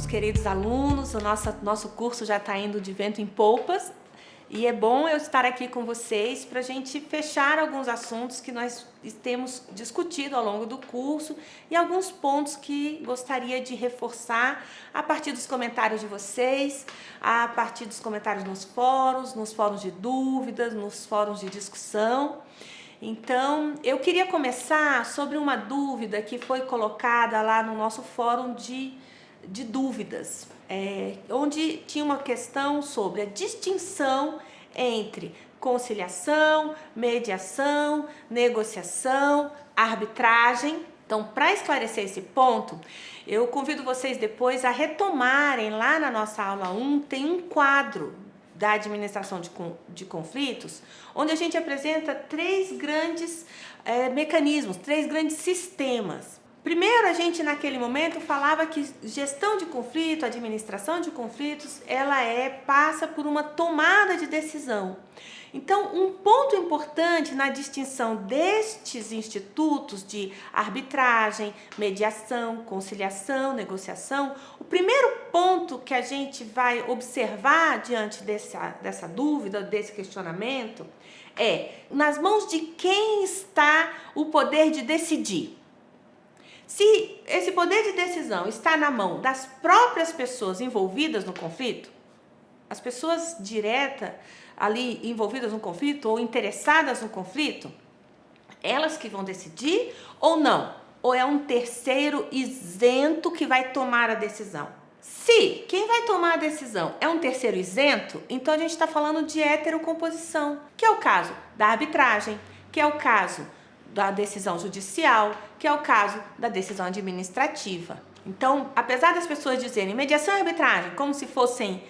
queridos alunos, nosso curso já está indo de vento em polpas e é bom eu estar aqui com vocês para a gente fechar alguns assuntos que nós temos discutido ao longo do curso e alguns pontos que gostaria de reforçar a partir dos comentários de vocês, a partir dos comentários nos fóruns de dúvidas, nos fóruns de discussão. Então, eu queria começar sobre uma dúvida que foi colocada lá no nosso fórum de dúvidas, onde tinha uma questão sobre a distinção entre conciliação, mediação, negociação, arbitragem. Então, para esclarecer esse ponto, eu convido vocês depois a retomarem lá na nossa aula 1, tem um quadro da administração de conflitos, onde a gente apresenta três grandes mecanismos, três grandes sistemas. Primeiro, a gente naquele momento falava que gestão de conflito, administração de conflitos, ela passa por uma tomada de decisão. Então, um ponto importante na distinção destes institutos de arbitragem, mediação, conciliação, negociação, o primeiro ponto que a gente vai observar diante dessa dúvida, desse questionamento, é nas mãos de quem está o poder de decidir. Se esse poder de decisão está na mão das próprias pessoas envolvidas no conflito, as pessoas diretas ali envolvidas no conflito ou interessadas no conflito, elas que vão decidir ou não? Ou é um terceiro isento que vai tomar a decisão? Se quem vai tomar a decisão é um terceiro isento, então a gente está falando de heterocomposição, que é o caso da arbitragem, que é o caso da decisão judicial, que é o caso da decisão administrativa. Então, apesar das pessoas dizerem mediação e arbitragem como se fossem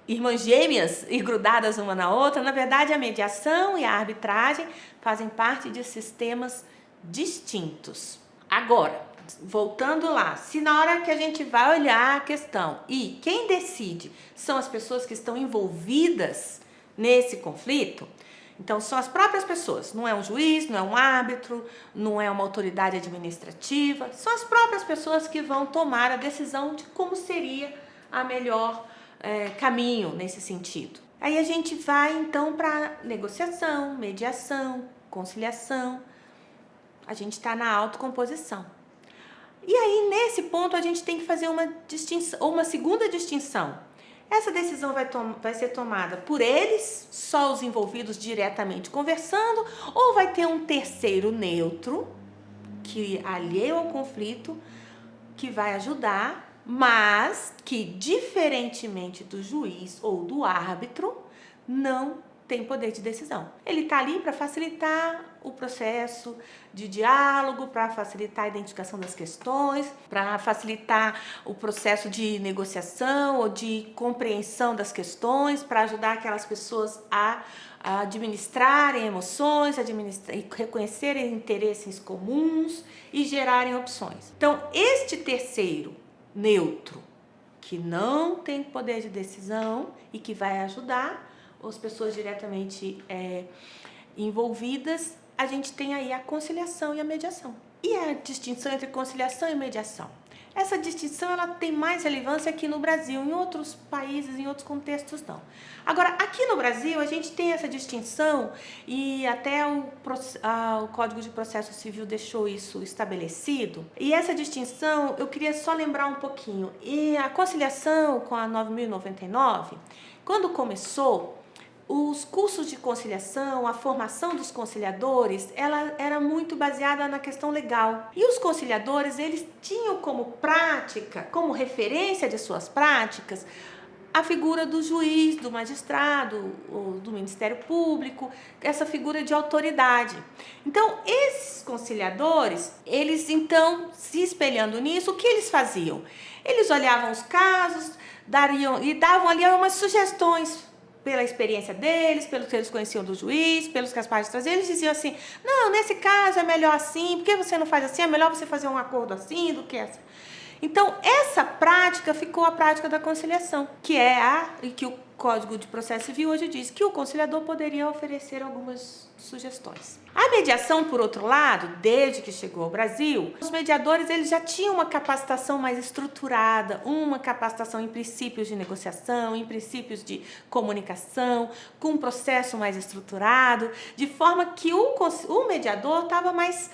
irmãs gêmeas e grudadas uma na outra, na verdade a mediação e a arbitragem fazem parte de sistemas distintos. Agora, voltando lá, se na hora que a gente vai olhar a questão e quem decide são as pessoas que estão envolvidas nesse conflito, então são as próprias pessoas, não é um juiz, não é um árbitro, não é uma autoridade administrativa, são as próprias pessoas que vão tomar a decisão de como seria a melhor caminho nesse sentido. Aí a gente vai então para negociação, mediação, conciliação, a gente está na autocomposição. E aí nesse ponto a gente tem que fazer uma distinção, ou uma segunda distinção. Essa decisão vai ser tomada por eles, só os envolvidos diretamente conversando, ou vai ter um terceiro neutro, que alheio ao conflito, que vai ajudar, mas que, diferentemente do juiz ou do árbitro, não tem poder de decisão. Ele está ali para facilitar o processo de diálogo, para facilitar a identificação das questões, para facilitar o processo de negociação ou de compreensão das questões, para ajudar aquelas pessoas a administrarem emoções, reconhecerem interesses comuns e gerarem opções. Então, este terceiro neutro, que não tem poder de decisão e que vai ajudar as pessoas diretamente envolvidas, a gente tem aí a conciliação e a mediação. E a distinção entre conciliação e mediação? Essa distinção ela tem mais relevância aqui no Brasil, em outros países, em outros contextos não. Agora, aqui no Brasil, a gente tem essa distinção e até o Código de Processo Civil deixou isso estabelecido. E essa distinção, eu queria só lembrar um pouquinho. E a conciliação com a 9.099, quando começou, os cursos de conciliação, a formação dos conciliadores, ela era muito baseada na questão legal. E os conciliadores, eles tinham como prática, como referência de suas práticas, a figura do juiz, do magistrado, ou do Ministério Público, essa figura de autoridade. Então, esses conciliadores, eles então, se espelhando nisso, o que eles faziam? Eles olhavam os casos, davam ali umas sugestões pela experiência deles, pelo que eles conheciam do juiz, pelos que as partes traziam, eles diziam assim, não, nesse caso é melhor assim, por que você não faz assim? É melhor você fazer um acordo assim do que assim. Então, essa prática ficou a prática da conciliação, que é que o Código de Processo Civil hoje diz que o conciliador poderia oferecer algumas sugestões. A mediação, por outro lado, desde que chegou ao Brasil, os mediadores eles já tinham uma capacitação mais estruturada, uma capacitação em princípios de negociação, em princípios de comunicação, com um processo mais estruturado, de forma que o mediador estava mais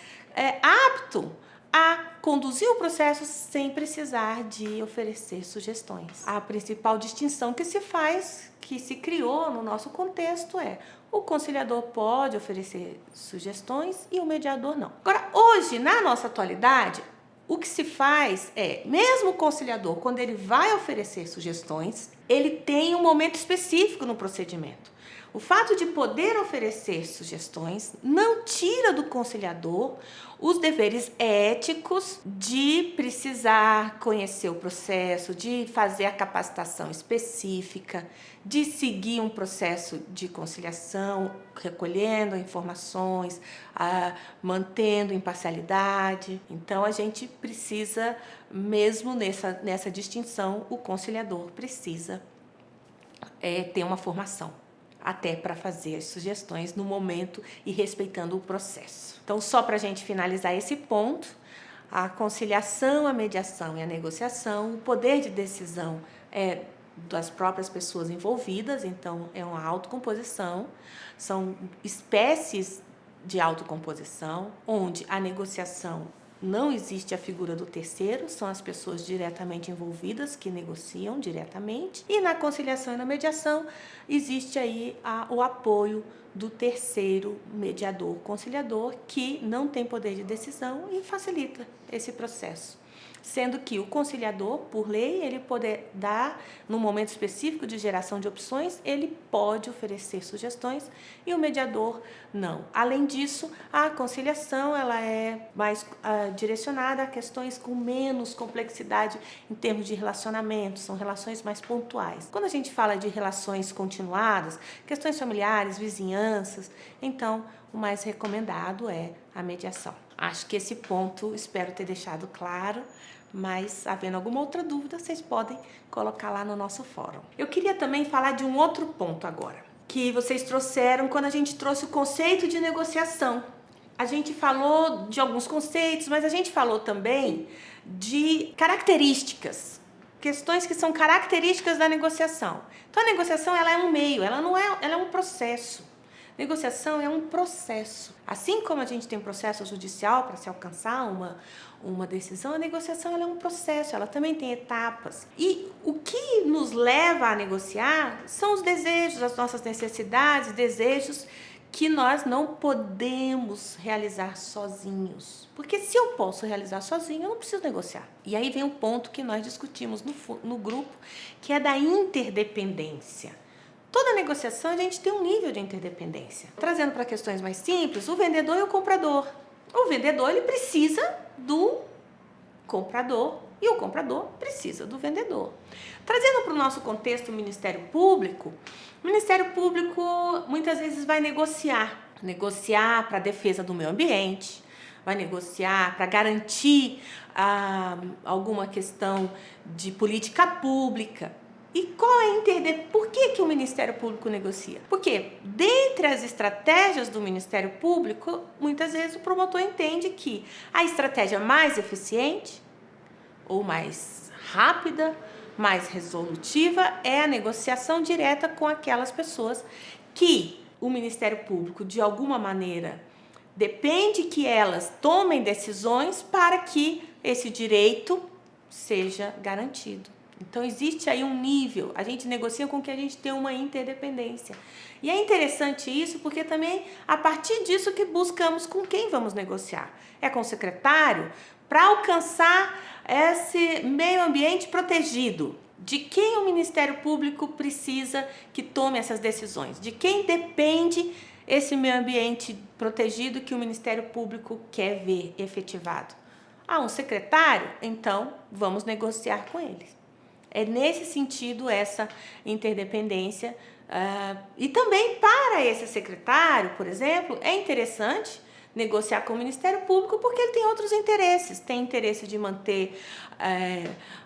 apto a conduzir o processo sem precisar de oferecer sugestões. A principal distinção que se criou no nosso contexto é: o conciliador pode oferecer sugestões e o mediador não. Agora, hoje, na nossa atualidade, o que se faz é, mesmo o conciliador, quando ele vai oferecer sugestões, ele tem um momento específico no procedimento. O fato de poder oferecer sugestões não tira do conciliador os deveres éticos de precisar conhecer o processo, de fazer a capacitação específica, de seguir um processo de conciliação, recolhendo informações, mantendo imparcialidade. Então, a gente precisa, mesmo nessa distinção, o conciliador precisa ter uma formação, até para fazer as sugestões no momento e respeitando o processo. Então, só para a gente finalizar esse ponto, a conciliação, a mediação e a negociação, o poder de decisão é das próprias pessoas envolvidas, então é uma autocomposição, são espécies de autocomposição, onde a negociação não existe a figura do terceiro, são as pessoas diretamente envolvidas que negociam diretamente. E na conciliação e na mediação existe aí o apoio do terceiro mediador, conciliador, que não tem poder de decisão e facilita esse processo. Sendo que o conciliador, por lei, ele poder dar, no momento específico de geração de opções, ele pode oferecer sugestões e o mediador não. Além disso, a conciliação ela é mais direcionada a questões com menos complexidade em termos de relacionamento, são relações mais pontuais. Quando a gente fala de relações continuadas, questões familiares, vizinhanças, então o mais recomendado é a mediação. Acho que esse ponto espero ter deixado claro, mas havendo alguma outra dúvida, vocês podem colocar lá no nosso fórum. Eu queria também falar de um outro ponto agora, que vocês trouxeram quando a gente trouxe o conceito de negociação. A gente falou de alguns conceitos, mas a gente falou também de características, questões que são características da negociação. Então, a negociação ela é um meio, ela é um processo. Negociação é um processo. Assim como a gente tem processo judicial para se alcançar uma decisão, a negociação ela é um processo, ela também tem etapas. E o que nos leva a negociar são os desejos, as nossas necessidades, desejos que nós não podemos realizar sozinhos. Porque se eu posso realizar sozinho, eu não preciso negociar. E aí vem o ponto que nós discutimos no grupo, que é da interdependência. Toda negociação a gente tem um nível de interdependência. Trazendo para questões mais simples, o vendedor e o comprador. O vendedor ele precisa do comprador e o comprador precisa do vendedor. Trazendo para o nosso contexto o Ministério Público muitas vezes vai negociar para a defesa do meio ambiente, vai negociar para garantir alguma questão de política pública. E qual é por que o Ministério Público negocia? Porque, dentre as estratégias do Ministério Público, muitas vezes o promotor entende que a estratégia mais eficiente ou mais rápida, mais resolutiva é a negociação direta com aquelas pessoas que o Ministério Público, de alguma maneira, depende que elas tomem decisões para que esse direito seja garantido. Então, existe aí um nível, a gente negocia com que a gente tem uma interdependência. E é interessante isso porque também, a partir disso que buscamos com quem vamos negociar. É com o secretário para alcançar esse meio ambiente protegido. De quem o Ministério Público precisa que tome essas decisões? De quem depende esse meio ambiente protegido que o Ministério Público quer ver efetivado? Um secretário? Então, vamos negociar com ele. É nesse sentido essa interdependência. E também para esse secretário, por exemplo, é interessante negociar com o Ministério Público porque ele tem outros interesses. Tem interesse de manter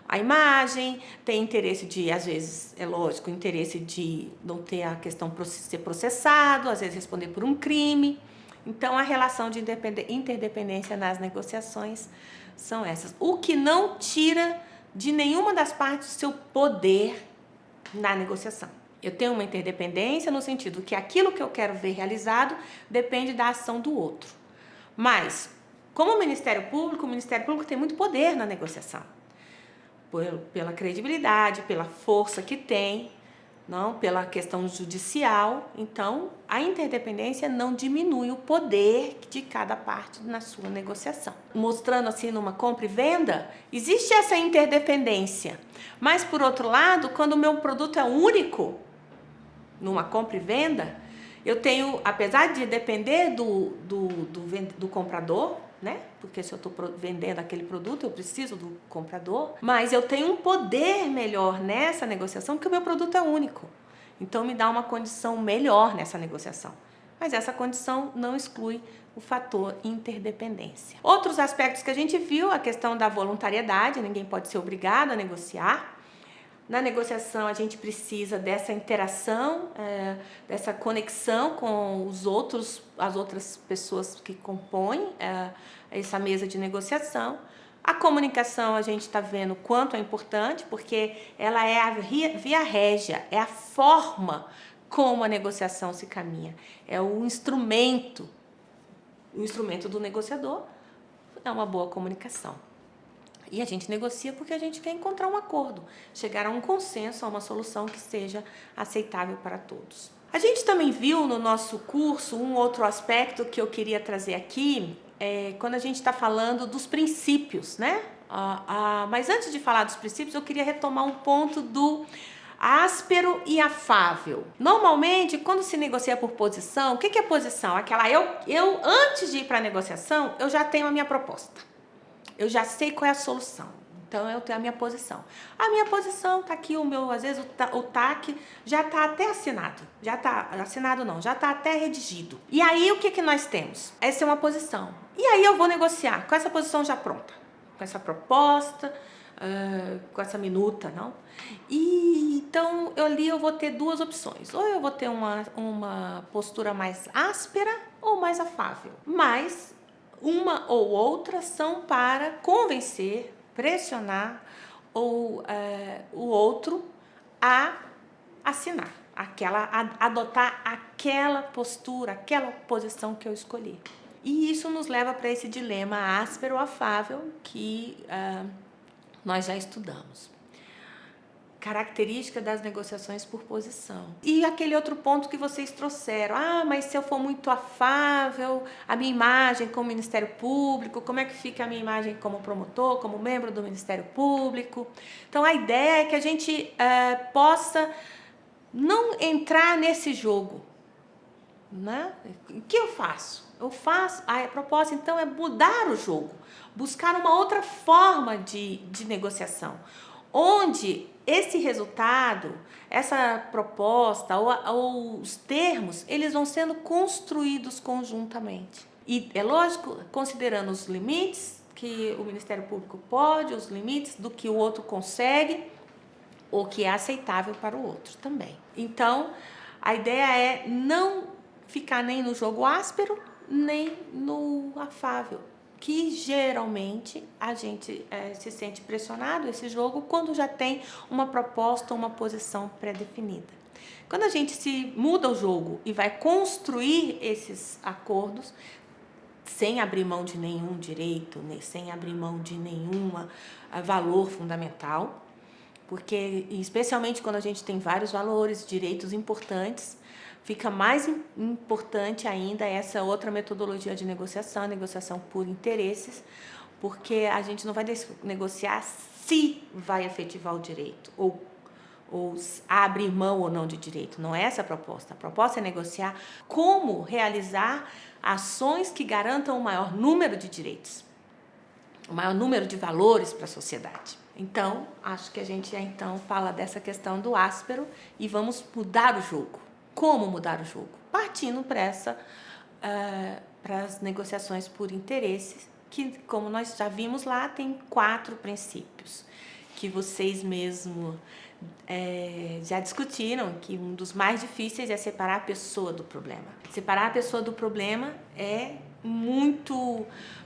a imagem, tem interesse de, às vezes, é lógico, interesse de não ter a questão ser processado, às vezes responder por um crime. Então, a relação de interdependência nas negociações são essas. O que não tira de nenhuma das partes o seu poder na negociação. Eu tenho uma interdependência no sentido que aquilo que eu quero ver realizado depende da ação do outro. Mas, como o Ministério Público tem muito poder na negociação. Pela credibilidade, pela força que tem, não pela questão judicial. Então, a interdependência não diminui o poder de cada parte na sua negociação. Mostrando assim numa compra e venda, existe essa interdependência. Mas, por outro lado, quando o meu produto é único, numa compra e venda, eu tenho, apesar de depender do comprador, né? Porque se eu estou vendendo aquele produto, eu preciso do comprador, mas eu tenho um poder melhor nessa negociação porque o meu produto é único. Então, me dá uma condição melhor nessa negociação. Mas essa condição não exclui o fator interdependência. Outros aspectos que a gente viu, a questão da voluntariedade, ninguém pode ser obrigado a negociar. Na negociação, a gente precisa dessa interação, dessa conexão com as outras pessoas que compõem essa mesa de negociação. A comunicação, a gente está vendo quanto é importante, porque ela é a via régia, é a forma como a negociação se caminha. É o instrumento do negociador é uma boa comunicação. E a gente negocia porque a gente quer encontrar um acordo, chegar a um consenso, a uma solução que seja aceitável para todos. A gente também viu no nosso curso um outro aspecto que eu queria trazer aqui, quando a gente está falando dos princípios, né? Mas antes de falar dos princípios, eu queria retomar um ponto do áspero e afável. Normalmente, quando se negocia por posição, o que é posição? Aquela eu antes de ir para a negociação, eu já tenho a minha proposta. Eu já sei qual é a solução. Então, eu tenho a minha posição. A minha posição está aqui, às vezes o TAC já está até assinado. Já está assinado não, já está até redigido. E aí, o que nós temos? Essa é uma posição. E aí, eu vou negociar com essa posição já pronta. Com essa proposta, com essa minuta, não? E então, eu vou ter duas opções. Ou eu vou ter uma postura mais áspera ou mais afável. Mas uma ou outra são para convencer, pressionar o outro a assinar, a adotar aquela postura, aquela posição que eu escolhi. E isso nos leva para esse dilema áspero ou afável que nós já estudamos. Característica das negociações por posição. E aquele outro ponto que vocês trouxeram. Mas se eu for muito afável, a minha imagem como Ministério Público, como é que fica a minha imagem como promotor, como membro do Ministério Público? Então, a ideia é que a gente possa não entrar nesse jogo. Né? O que eu faço? A proposta, então, é mudar o jogo. Buscar uma outra forma de negociação. Onde esse resultado, essa proposta ou os termos, eles vão sendo construídos conjuntamente. E é lógico, considerando os limites que o Ministério Público pode, os limites do que o outro consegue, ou que é aceitável para o outro também. Então, a ideia é não ficar nem no jogo áspero, nem no afável. Que geralmente a gente se sente pressionado esse jogo quando já tem uma proposta, uma posição pré-definida. Quando a gente se muda o jogo e vai construir esses acordos sem abrir mão de nenhum direito, sem abrir mão de nenhum valor fundamental, porque especialmente quando a gente tem vários valores, direitos importantes, fica mais importante ainda essa outra metodologia de negociação, a negociação por interesses, porque a gente não vai negociar se vai efetivar o direito, ou abrir mão ou não de direito. Não é essa a proposta. A proposta é negociar como realizar ações que garantam o maior número de direitos, o maior número de valores para a sociedade. Então, acho que a gente então fala dessa questão do áspero e vamos mudar o jogo. Como mudar o jogo? Partindo para para as negociações por interesses, que, como nós já vimos lá, tem 4 princípios, que vocês mesmos já discutiram, que um dos mais difíceis é separar a pessoa do problema. Separar a pessoa do problema é muito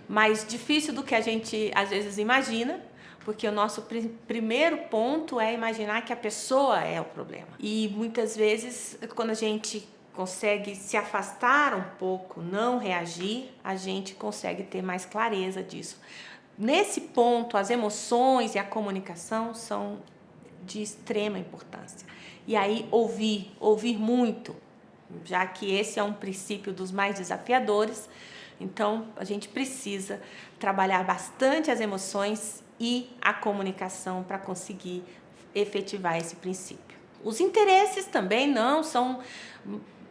mais difícil do que a gente às vezes imagina, porque o nosso primeiro ponto é imaginar que a pessoa é o problema. E muitas vezes, quando a gente consegue se afastar um pouco, não reagir, a gente consegue ter mais clareza disso. Nesse ponto, as emoções e a comunicação são de extrema importância. E aí, ouvir muito, já que esse é um princípio dos mais desafiadores, então a gente precisa trabalhar bastante as emoções e a comunicação para conseguir efetivar esse princípio. Os interesses também não são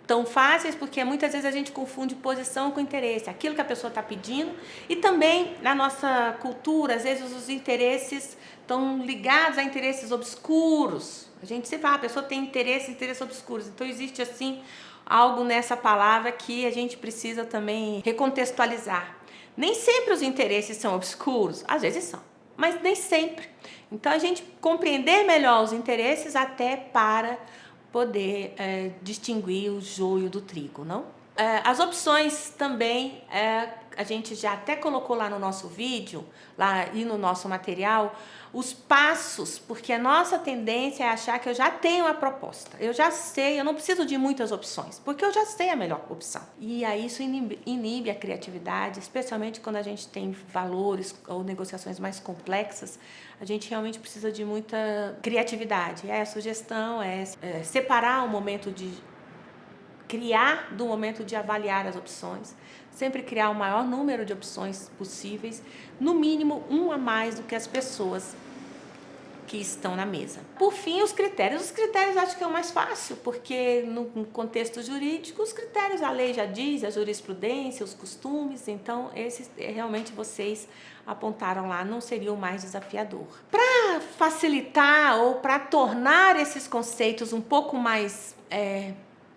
tão fáceis, porque muitas vezes a gente confunde posição com interesse, aquilo que a pessoa está pedindo, e também na nossa cultura, às vezes os interesses estão ligados a interesses obscuros. A gente sempre fala, a pessoa tem interesses obscuros, então existe assim algo nessa palavra que a gente precisa também recontextualizar. Nem sempre os interesses são obscuros, às vezes são, mas nem sempre. Então a gente compreender melhor os interesses até para poder distinguir o joio do trigo, não? As opções também, a gente já até colocou lá no nosso vídeo, lá e no nosso material, os passos, porque a nossa tendência é achar que eu já tenho a proposta, eu já sei, eu não preciso de muitas opções, porque eu já sei a melhor opção. E aí isso inibe a criatividade, especialmente quando a gente tem valores ou negociações mais complexas, a gente realmente precisa de muita criatividade. A sugestão é separar o momento de criar do momento de avaliar as opções, sempre criar o maior número de opções possíveis, no mínimo um a mais do que as pessoas que estão na mesa. Por fim, os critérios. Os critérios acho que é o mais fácil, porque no contexto jurídico, os critérios a lei já diz, a jurisprudência, os costumes, então esses realmente vocês apontaram lá, não seria o mais desafiador. Para facilitar ou para tornar esses conceitos um pouco mais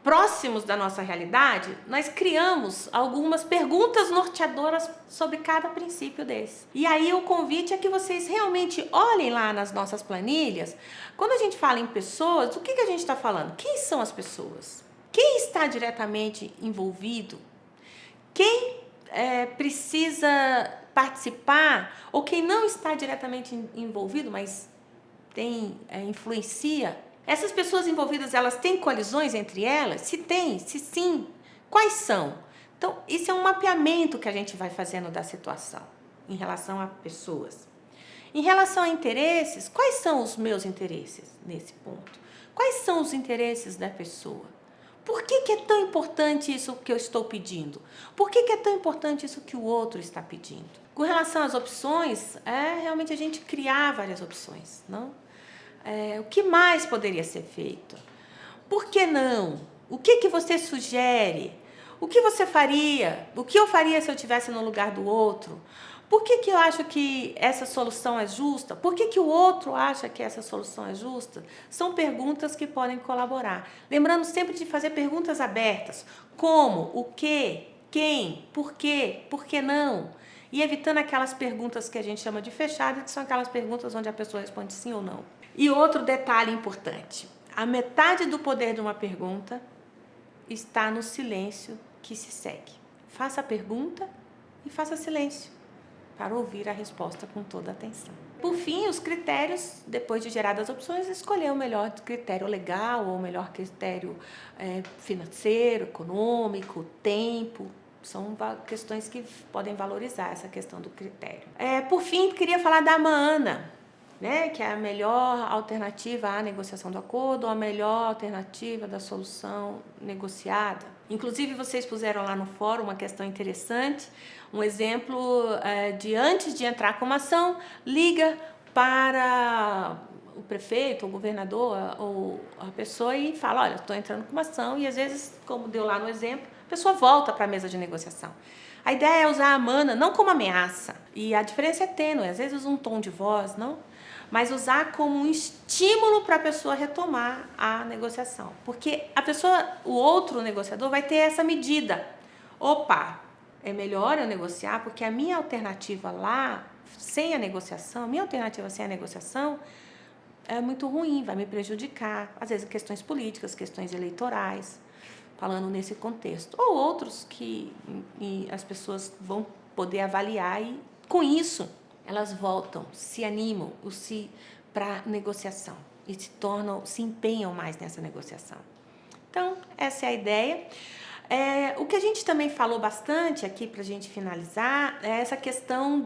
próximos da nossa realidade, nós criamos algumas perguntas norteadoras sobre cada princípio desse. E aí o convite é que vocês realmente olhem lá nas nossas planilhas. Quando a gente fala em pessoas, o que a gente está falando? Quem são as pessoas? Quem está diretamente envolvido? Quem precisa participar? Ou quem não está diretamente envolvido, mas influencia? Essas pessoas envolvidas, elas têm colisões entre elas? Se tem, se sim, quais são? Então, isso é um mapeamento que a gente vai fazendo da situação em relação a pessoas. Em relação a interesses, quais são os meus interesses nesse ponto? Quais são os interesses da pessoa? Por que é tão importante isso que eu estou pedindo? Por que é tão importante isso que o outro está pedindo? Com relação às opções, realmente a gente criar várias opções, não? O que mais poderia ser feito? Por que não? O que você sugere? O que você faria? O que eu faria se eu estivesse no lugar do outro? Por que eu acho que essa solução é justa? Por que o outro acha que essa solução é justa? São perguntas que podem colaborar. Lembrando sempre de fazer perguntas abertas. Como? O que? Quem? Por quê? Por que não? E evitando aquelas perguntas que a gente chama de fechadas, que são aquelas perguntas onde a pessoa responde sim ou não. E outro detalhe importante, a metade do poder de uma pergunta está no silêncio que se segue. Faça a pergunta e faça silêncio para ouvir a resposta com toda a atenção. Por fim, os critérios, depois de geradas as opções, escolher o melhor critério legal ou o melhor critério financeiro, econômico, tempo. São questões que podem valorizar essa questão do critério. Por fim, queria falar da AMANA, né, que é a melhor alternativa à negociação do acordo, ou a melhor alternativa da solução negociada. Inclusive, vocês puseram lá no fórum uma questão interessante, um exemplo de antes de entrar com uma ação, liga para o prefeito, o governador, ou a pessoa e fala, olha, estou entrando com uma ação, e às vezes, como deu lá no exemplo, a pessoa volta para a mesa de negociação. A ideia é usar a AMANA não como ameaça, e a diferença é tênue, às vezes um tom de voz, não? Mas usar como um estímulo para a pessoa retomar a negociação. Porque o outro negociador vai ter essa medida. Opa, é melhor eu negociar, porque a minha alternativa lá, sem a negociação, é muito ruim, vai me prejudicar. Às vezes questões políticas, questões eleitorais, falando nesse contexto. Ou outros que as pessoas vão poder avaliar e, com isso, elas voltam, se animam para negociação e se empenham mais nessa negociação. Então, essa é a ideia. O que a gente também falou bastante aqui para a gente finalizar é essa questão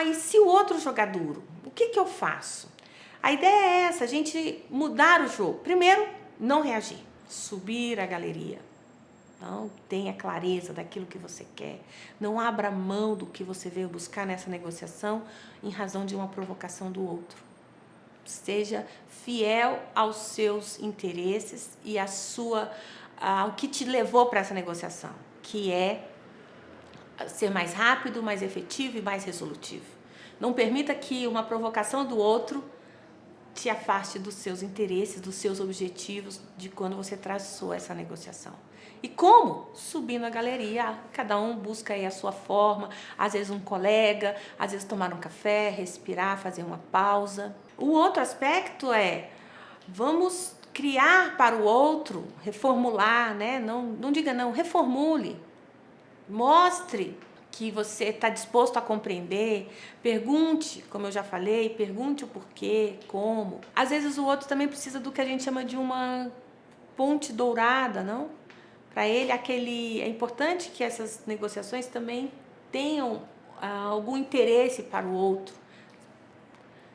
e se o outro jogar duro? O que eu faço? A ideia é essa, a gente mudar o jogo. Primeiro, não reagir, subir a galeria. Não tenha clareza daquilo que você quer. Não abra mão do que você veio buscar nessa negociação em razão de uma provocação do outro. Seja fiel aos seus interesses e ao que te levou para essa negociação, que é ser mais rápido, mais efetivo e mais resolutivo. Não permita que uma provocação do outro te afaste dos seus interesses, dos seus objetivos, de quando você traçou essa negociação. E como? Subindo a galeria, cada um busca aí a sua forma, às vezes um colega, às vezes tomar um café, respirar, fazer uma pausa. O outro aspecto vamos criar para o outro, reformular, né? Não diga não, reformule. Mostre que você está disposto a compreender, pergunte, como eu já falei, pergunte o porquê, como. Às vezes o outro também precisa do que a gente chama de uma ponte dourada, não? Para ele, é importante que essas negociações também tenham algum interesse para o outro.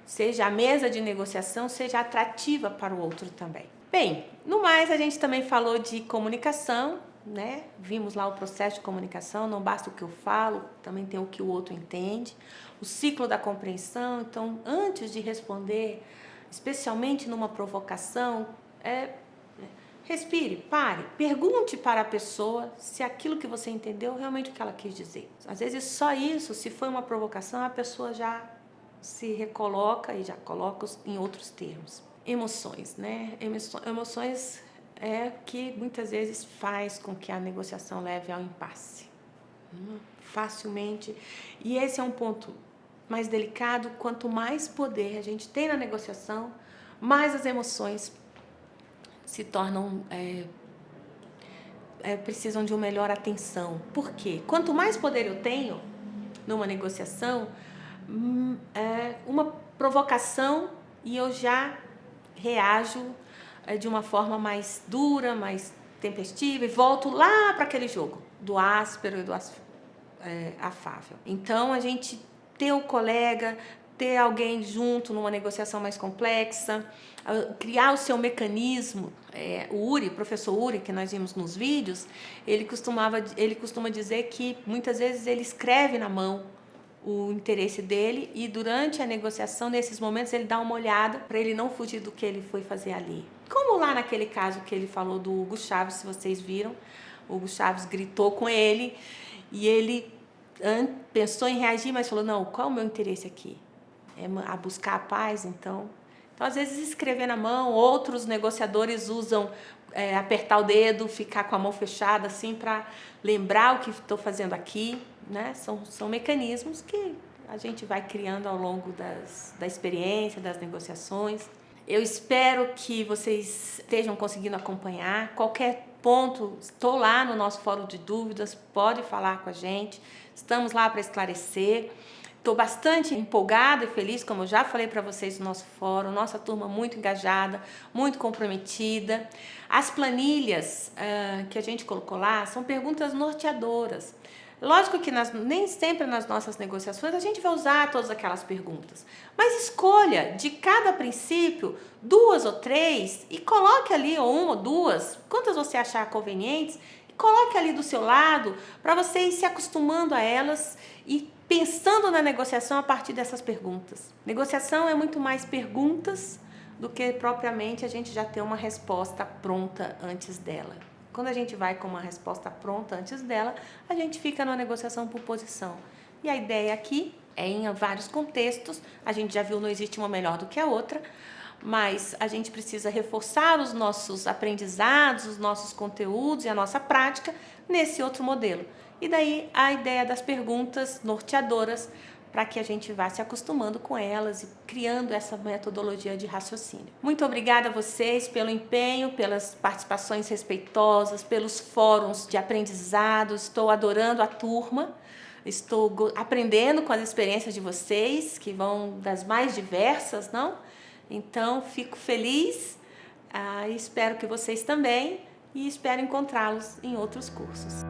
Seja a mesa de negociação, seja atrativa para o outro também. Bem, no mais a gente também falou de comunicação, né? Vimos lá o processo de comunicação, não basta o que eu falo, também tem o que o outro entende. O ciclo da compreensão, então antes de responder, especialmente numa provocação, respire, pare, pergunte para a pessoa se aquilo que você entendeu realmente o que ela quis dizer. Às vezes só isso, se foi uma provocação, a pessoa já se recoloca e já coloca em outros termos. Emoções, né? Emoções que muitas vezes faz com que a negociação leve ao impasse. Facilmente. E esse é um ponto mais delicado. Quanto mais poder a gente tem na negociação, mais as emoções se tornam... precisam de uma melhor atenção. Por quê? Quanto mais poder eu tenho numa negociação, uma provocação e eu já reajo de uma forma mais dura, mais tempestiva e volto lá para aquele jogo do áspero e do afável. Então, a gente ter o colega, ter alguém junto numa negociação mais complexa, criar o seu mecanismo. O professor Uri, que nós vimos nos vídeos, ele costuma dizer que muitas vezes ele escreve na mão o interesse dele e durante a negociação, nesses momentos, ele dá uma olhada para ele não fugir do que ele foi fazer ali. Como lá naquele caso que ele falou do Hugo Chávez, se vocês viram, o Hugo Chávez gritou com ele e ele pensou em reagir, mas falou, não, qual é o meu interesse aqui? A buscar a paz, então, às vezes escrever na mão, outros negociadores usam apertar o dedo, ficar com a mão fechada assim para lembrar o que estou fazendo aqui, né? São mecanismos que a gente vai criando ao longo da experiência, das negociações. Eu espero que vocês estejam conseguindo acompanhar. Qualquer ponto, estou lá no nosso fórum de dúvidas, pode falar com a gente, estamos lá para esclarecer. Estou bastante empolgada e feliz, como eu já falei para vocês no nosso fórum, nossa turma muito engajada, muito comprometida. As planilhas que a gente colocou lá são perguntas norteadoras. Lógico que nem sempre nas nossas negociações a gente vai usar todas aquelas perguntas, mas escolha de cada princípio 2 ou 3 e coloque ali, ou 1 ou 2, quantas você achar convenientes, e coloque ali do seu lado para você ir se acostumando a elas e pensando na negociação a partir dessas perguntas. Negociação é muito mais perguntas do que propriamente a gente já ter uma resposta pronta antes dela. Quando a gente vai com uma resposta pronta antes dela, a gente fica numa negociação por posição. E a ideia aqui em vários contextos, a gente já viu, não existe uma melhor do que a outra, mas a gente precisa reforçar os nossos aprendizados, os nossos conteúdos e a nossa prática nesse outro modelo. E daí a ideia das perguntas norteadoras, para que a gente vá se acostumando com elas e criando essa metodologia de raciocínio. Muito obrigada a vocês pelo empenho, pelas participações respeitosas, pelos fóruns de aprendizado. Estou adorando a turma, estou aprendendo com as experiências de vocês, que vão das mais diversas, não? Então, fico feliz, espero que vocês também, e espero encontrá-los em outros cursos.